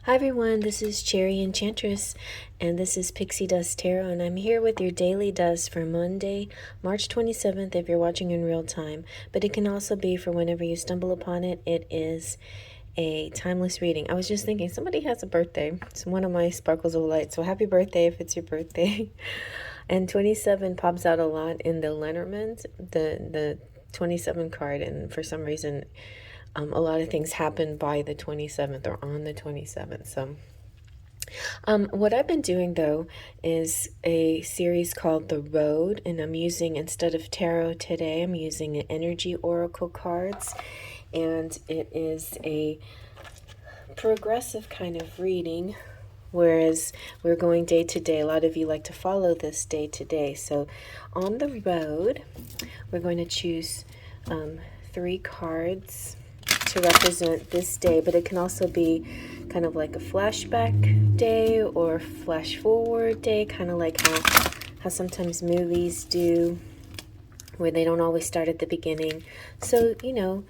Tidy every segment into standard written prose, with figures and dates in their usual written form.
Hi everyone, this is Cherry Enchantress, and this is Pixie Dust Tarot, and I'm here with your daily dust for Monday, March 27th if you're watching in real time, but it can also be for whenever you stumble upon it. It is a timeless reading. I was just thinking, somebody has a birthday. It's one of my sparkles of light, so happy birthday if it's your birthday. And 27 pops out a lot in the Lenormand, the 27 card, and for some reason a lot of things happen by the 27th or on the 27th. So what I've been doing though is a series called The Road, and I'm using, instead of tarot today, I'm using energy oracle cards, and it is a progressive kind of reading, whereas we're going day to day. A lot of you like to follow this day to day. So on the road, we're going to choose 3 cards to represent this day, but it can also be kind of like a flashback day or flash forward day, kind of like how sometimes movies do, where they don't always start at the beginning. So, you know,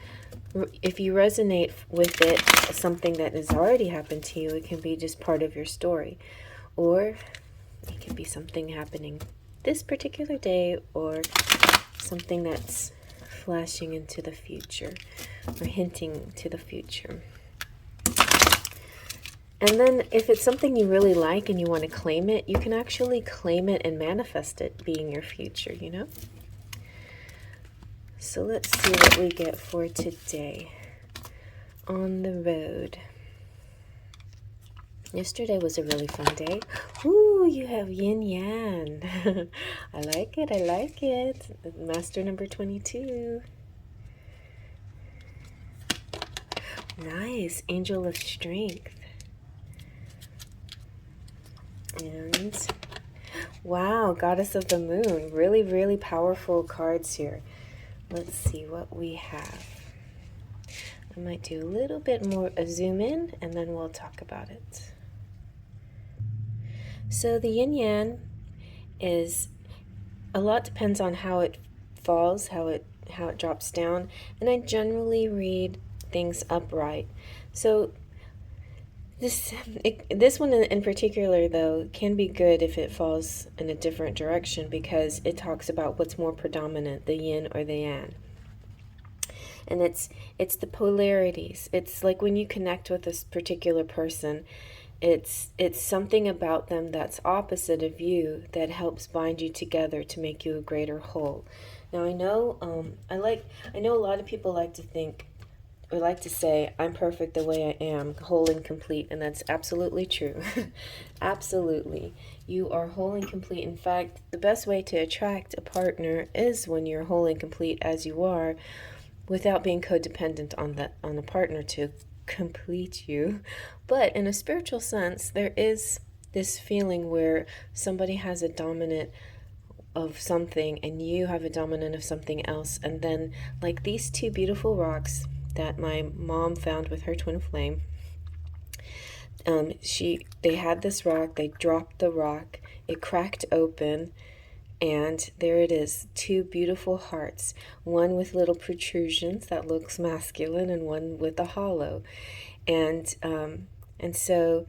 if you resonate with it, something that has already happened to you, it can be just part of your story. Or it can be something happening this particular day, or something that's flashing into the future or hinting to the future. And then if it's something you really like and you want to claim it, you can actually claim it and manifest it being your future, you know? So let's see what we get for today. On the road. Yesterday was a really fun day. Ooh, you have yin yang. I like it, I like it. Master number 22. Nice. Angel of Strength. And wow, Goddess of the Moon. Really, really powerful cards here. Let's see what we have. I might do a little bit more a zoom in, and then we'll talk about it. So the yin yang is, a lot depends on how it falls, how it drops down, and I generally read things upright. So this one in particular, though, can be good if it falls in a different direction, because it talks about what's more predominant, the yin or the yang. And it's the polarities. It's like when you connect with this particular person, it's something about them that's opposite of you that helps bind you together to make you a greater whole. Now I know I know a lot of people like to think, or like to say, I'm perfect the way I am, whole and complete, and that's absolutely true. Absolutely. You are whole and complete. In fact, the best way to attract a partner is when you're whole and complete as you are, without being codependent on the partner to complete you. But in a spiritual sense, there is this feeling where somebody has a dominant of something and you have a dominant of something else, and then like these 2 beautiful rocks that my mom found with her twin flame. They had this rock, they dropped the rock, it cracked open, and there it is, 2 beautiful hearts, one with little protrusions that looks masculine and one with a hollow. And so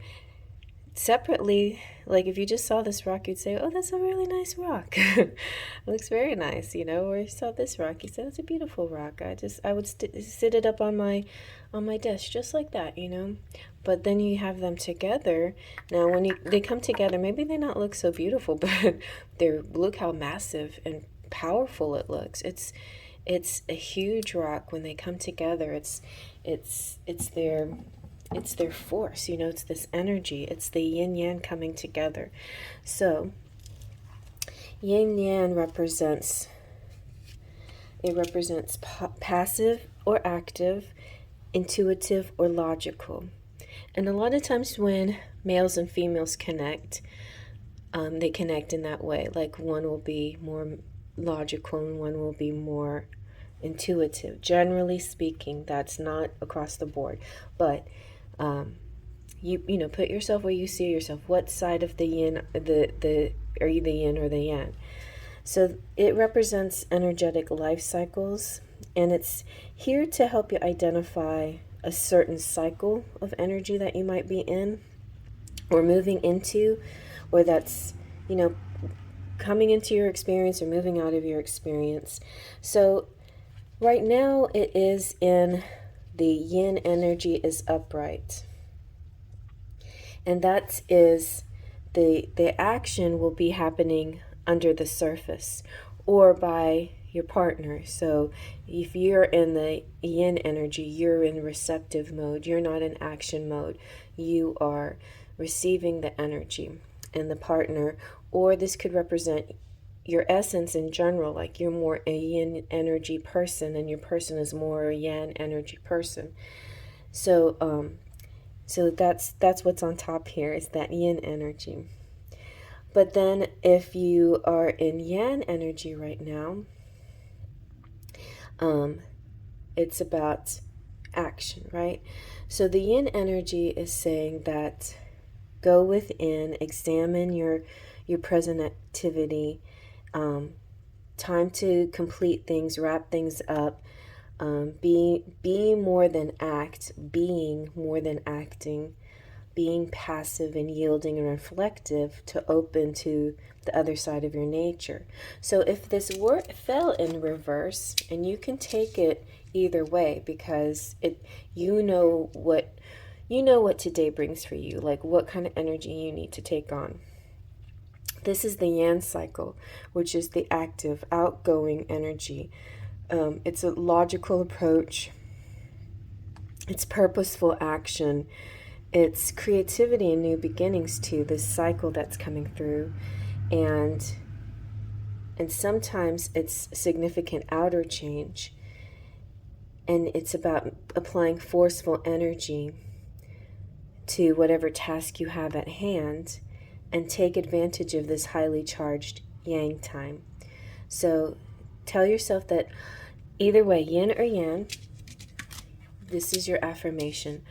separately, like if you just saw this rock, you'd say, oh, that's a really nice rock. It looks very nice, you know. Or you saw this rock, you said, it's a beautiful rock. I would sit it up on my desk just like that, you know. But then you have them together. Now when they come together, maybe they not look so beautiful, but look how massive and powerful it looks. It's a huge rock. When they come together, it's their force, you know. It's this energy, it's the yin yang coming together. So yin yang represents passive or active, intuitive or logical. And a lot of times when males and females connect, they connect in that way. Like one will be more logical and one will be more intuitive. Generally speaking, that's not across the board, but you know, put yourself where you see yourself. What side of the yin, are you the yin or the yang? So it represents energetic life cycles, and it's here to help you identify a certain cycle of energy that you might be in or moving into, or that's, you know, coming into your experience or moving out of your experience. So right now it is in the yin energy is upright. And that is the action will be happening under the surface or by your partner. So if you're in the yin energy, you're in receptive mode. You're not in action mode. You are receiving the energy and the partner, or this could represent your essence in general, like you're more a yin energy person and your person is more a yang energy person. So that's what's on top here is that yin energy. But then if you are in yang energy right now, it's about action, right? So the yin energy is saying that go within, examine your present activity, time to complete things, wrap things up, be more than act, being more than acting, being passive and yielding and reflective to open to the other side of your nature. So if this word fell in reverse, and you can take it either way because you know what today brings for you, like what kind of energy you need to take on. This is the yang cycle, which is the active, outgoing energy. It's a logical approach. It's purposeful action. It's creativity and new beginnings too, this cycle that's coming through. And sometimes it's significant outer change. And it's about applying forceful energy to whatever task you have at hand and take advantage of this highly charged yang time. So tell yourself that either way, yin or yang, this is your affirmation.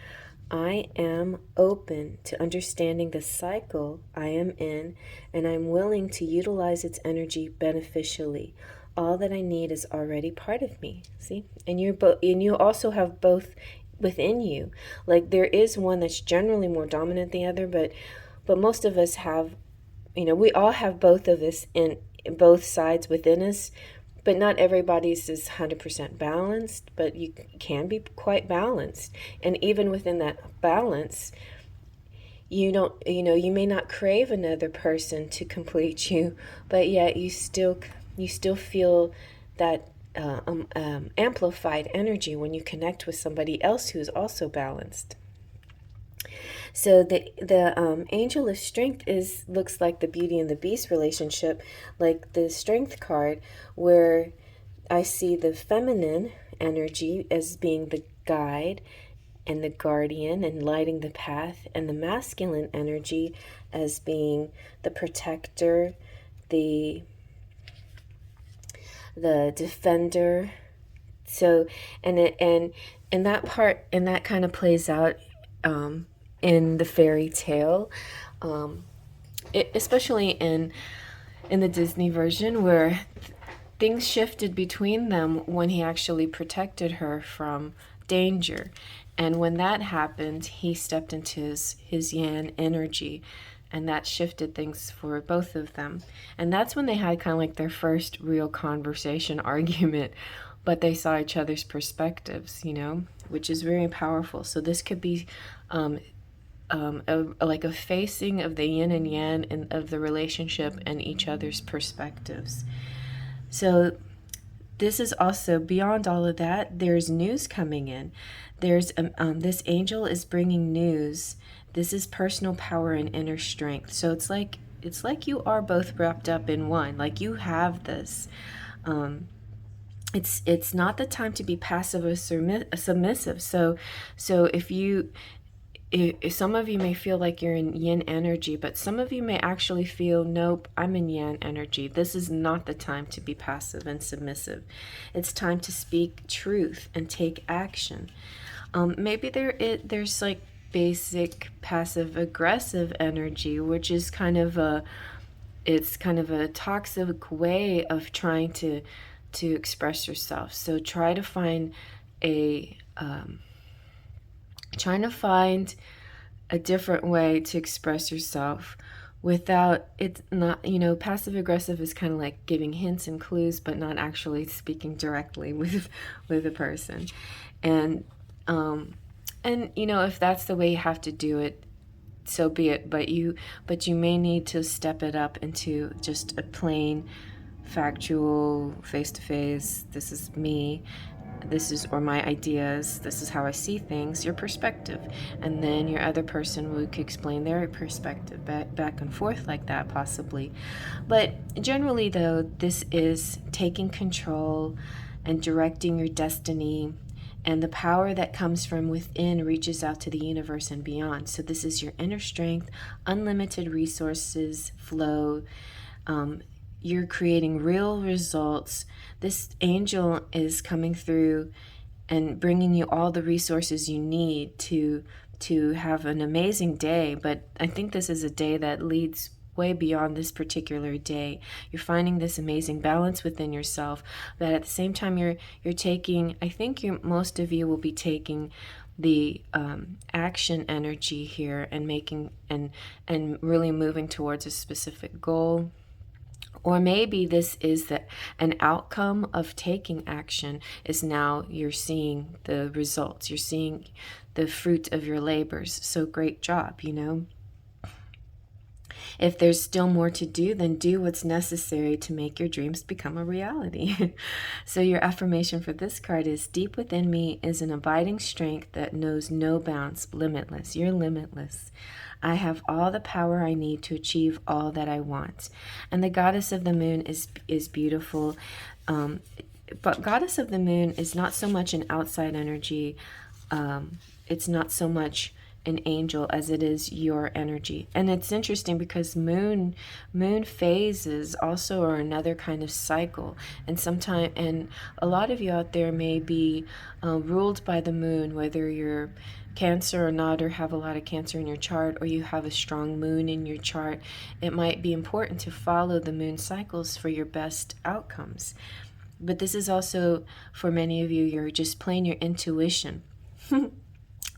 I am open to understanding the cycle I am in, and I'm willing to utilize its energy beneficially. All that I need is already part of me. See? And you also have both within you. Like there is one that's generally more dominant than the other, but most of us have, we all have both of us in both sides within us. But not everybody's is 100% balanced, but you can be quite balanced. And even within that balance, you may not crave another person to complete you, but yet you still feel that amplified energy when you connect with somebody else who is also balanced. So the angel of strength looks like the Beauty and the Beast relationship, like the strength card, where I see the feminine energy as being the guide and the guardian and lighting the path, and the masculine energy as being the protector, the defender. So and that part, and that kind of plays out in the fairy tale, especially in the Disney version, where things shifted between them when he actually protected her from danger. And when that happened, he stepped into his yang energy, and that shifted things for both of them. And that's when they had kind of like their first real conversation argument, but they saw each other's perspectives, which is very powerful. So this could be like a facing of the yin and yang and of the relationship and each other's perspectives. So this is also beyond all of that. There's news coming in. There's this angel is bringing news. This is personal power and inner strength. So it's like you are both wrapped up in one. Like you have this. It's not the time to be passive or submissive. So if some of you may feel like you're in yin energy, but some of you may actually feel, nope, I'm in yang energy. This is not the time to be passive and submissive. It's time to speak truth and take action. Maybe there's like basic passive aggressive energy, which is kind of a toxic way of trying to express yourself. So try to find a trying to find a different way to express yourself without it's not, passive aggressive is kind of like giving hints and clues but not actually speaking directly with a person. And if that's the way you have to do it, so be it. But you may need to step it up into just a plain factual face to face, this is me, or my ideas, this is how I see things, your perspective. And then your other person would explain their perspective back and forth like that, possibly. But generally, though, this is taking control and directing your destiny, and the power that comes from within reaches out to the universe and beyond. So this is your inner strength, unlimited resources flow. You're creating real results. This angel is coming through and bringing you all the resources you need to have an amazing day. But I think this is a day that leads way beyond this particular day. You're finding this amazing balance within yourself, but at the same time you're taking, I think most of you will be taking the action energy here and making and really moving towards a specific goal. Or maybe this is an outcome of taking action is now you're seeing the results. You're seeing the fruit of your labors. So great job, If there's still more to do, then do what's necessary to make your dreams become a reality. So your affirmation for this card is, deep within me is an abiding strength that knows no bounds, limitless. You're limitless. I have all the power I need to achieve all that I want. And the goddess of the moon is beautiful. But goddess of the moon is not so much an outside energy. It's not so much an angel as it is your energy. And it's interesting because moon phases also are another kind of cycle. And a lot of you out there may be ruled by the moon, whether you're Cancer or not, or have a lot of Cancer in your chart, or you have a strong moon in your chart. It might be important to follow the moon cycles for your best outcomes. But this is also, for many of you, you're just playing your intuition.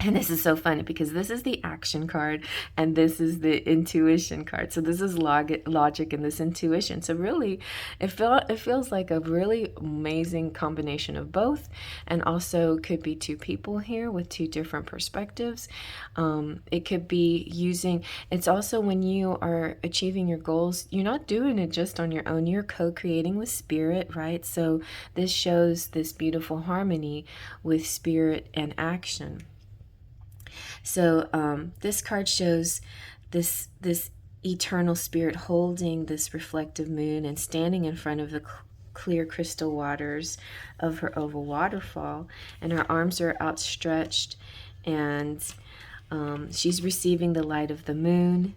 And this is so funny because this is the action card and this is the intuition card. So this is logic and this intuition. So really, it feels like a really amazing combination of both, and also could be two people here with two different perspectives. It could be it's also when you are achieving your goals, you're not doing it just on your own. You're co-creating with spirit, right? So this shows this beautiful harmony with spirit and action. So this card shows this eternal spirit holding this reflective moon and standing in front of the clear crystal waters of her oval waterfall, and her arms are outstretched, and she's receiving the light of the moon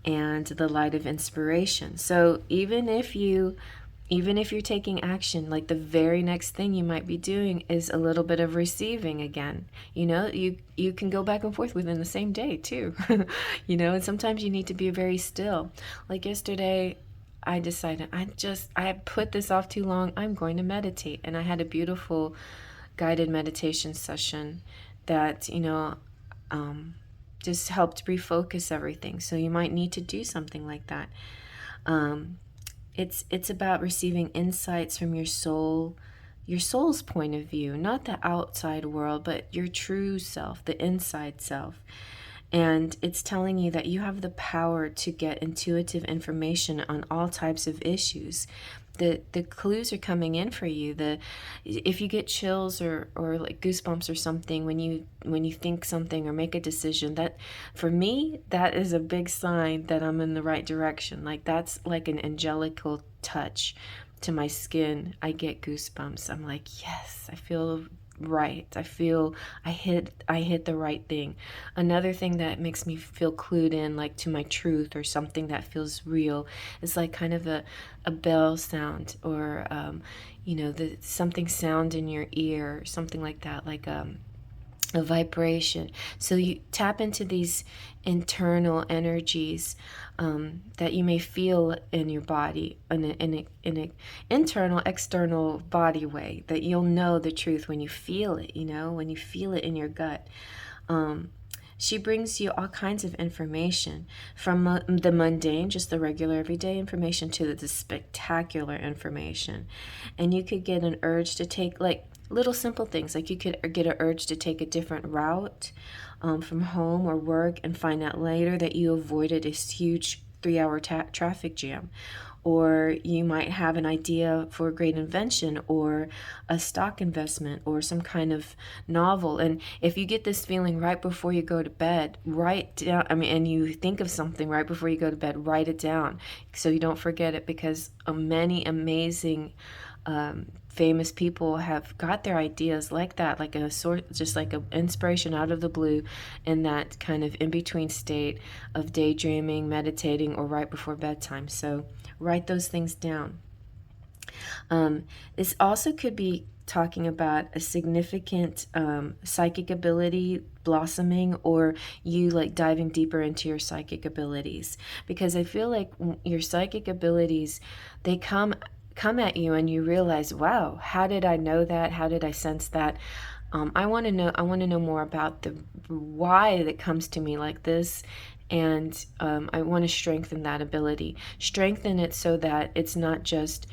and the light of inspiration. So even if you're taking action, like the very next thing you might be doing is a little bit of receiving again. You can go back and forth within the same day too. And sometimes you need to be very still. Like yesterday, I decided I had put this off too long. I'm going to meditate. And I had a beautiful guided meditation session that, just helped refocus everything. So you might need to do something like that. It's about receiving insights from your soul's point of view, not the outside world, but your true self, the inside self. And it's telling you that you have the power to get intuitive information on all types of issues. The clues are coming in for you. If you get chills or like goosebumps or something when you think something or make a decision, that for me, that is a big sign that I'm in the right direction. Like that's like an angelical touch to my skin. I get goosebumps. I'm like, yes, I feel right. I feel I hit the right thing. Another thing that makes me feel clued in, like to my truth or something that feels real, is like kind of a bell sound, or something sound in your ear, or something like that, like a vibration. So you tap into these internal energies that you may feel in your body in an internal, external body way, that you'll know the truth when you feel it, when you feel it in your gut. She brings you all kinds of information, from the mundane, just the regular everyday information, to the spectacular information. And you could get an urge to take, like, little simple things, like you could get an urge to take a different route from home or work, and find out later that you avoided a huge 3-hour traffic jam. Or you might have an idea for a great invention, or a stock investment, or some kind of novel. And if you get this feeling right before you go to bed, write down, and you think of something right before you go to bed, write it down so you don't forget it, because many amazing famous people have got their ideas like that, like a sort, just like an inspiration out of the blue, in that kind of in-between state of daydreaming, meditating, or right before bedtime. So write those things down. This also could be talking about a significant psychic ability blossoming, or you like diving deeper into your psychic abilities, because I feel like your psychic abilities, they come at you and you realize, wow, how did I know that? How did I sense that? I want to know more about the why that comes to me like this. And I want to strengthen that ability, strengthen it, so that it's not just,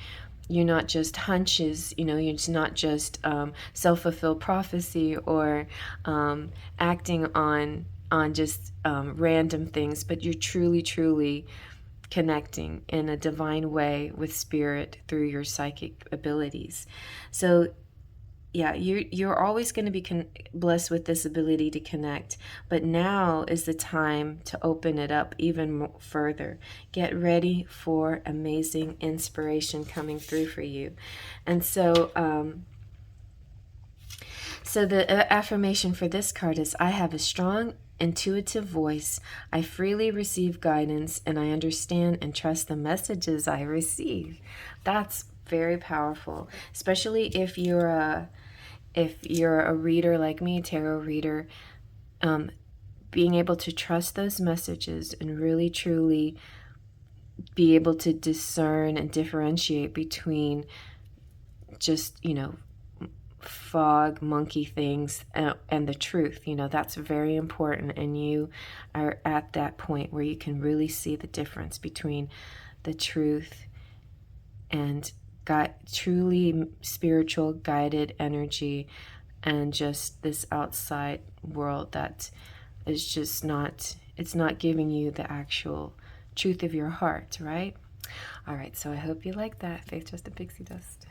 you're not just hunches, it's not just self-fulfilled prophecy, or acting on just random things, but you're truly connecting in a divine way with spirit through your psychic abilities. So yeah, you're always going to be blessed with this ability to connect, but now is the time to open it up even further. Get ready for amazing inspiration coming through for you. And so the affirmation for this card is, I have a strong intuitive voice. I freely receive guidance, and I understand and trust the messages I receive. That's very powerful, especially if you're a reader like me, tarot reader. Being able to trust those messages and really truly be able to discern and differentiate between just, fog, monkey things, and the truth. That's very important. And you are at that point where you can really see the difference between the truth and truly spiritual guided energy, and just this outside world that is just not, it's not giving you the actual truth of your heart, right? All right, so I hope you like that. Faith, Trust, and Pixie Dust.